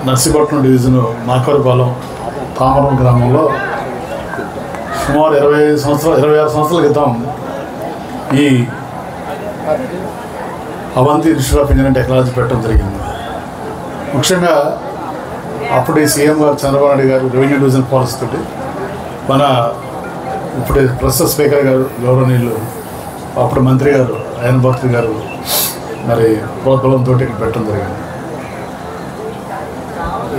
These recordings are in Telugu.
నర్సీపట్నం డివిజన్ మాకవరపాలెం తామరం గ్రామంలో సుమారు 26 సంవత్సరాల క్రితం ఈ Avanthi institute of engineering technology పెట్టడం జరిగింది. ముఖ్యంగా అప్పుడు సీఎం గారు చంద్రబాబు నాయుడు గారు రెవెన్యూ డివిజన్ పాలసీ తోటి మన ఇప్పుడు ప్రస్తుత స్పీకర్ గారు గౌరవనీయులు అప్పుడు మంత్రి గారు ఆయన భక్తి గారు మరి ప్రోత్బలంతో ఇక్కడ పెట్టడం జరిగింది.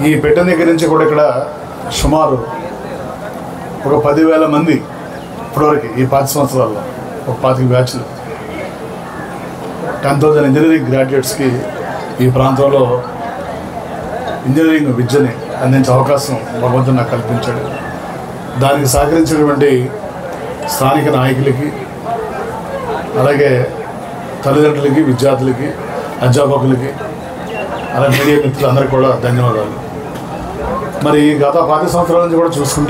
ఈ పెట్టిన దగ్గర నుంచి కూడా ఇక్కడ సుమారు ఒక 10,000 మంది ఇప్పటివరకు ఈ 5 సంవత్సరాల్లో ఒక 25 బ్యాచ్లు 10,000 ఇంజనీరింగ్ గ్రాడ్యుయేట్స్కి ఈ ప్రాంతంలో ఇంజనీరింగ్ విద్యని అందించే అవకాశం భగవంతుడు నాకు కల్పించాడు. దానికి సహకరించినటువంటి స్థానిక నాయకులకి, అలాగే తల్లిదండ్రులకి, విద్యార్థులకి, అధ్యాపకులకి, అలాగే మీడియా మిత్రులందరికీ కూడా ధన్యవాదాలు. మరి గత 10 సంవత్సరాల నుంచి కూడా చూసుకుంటే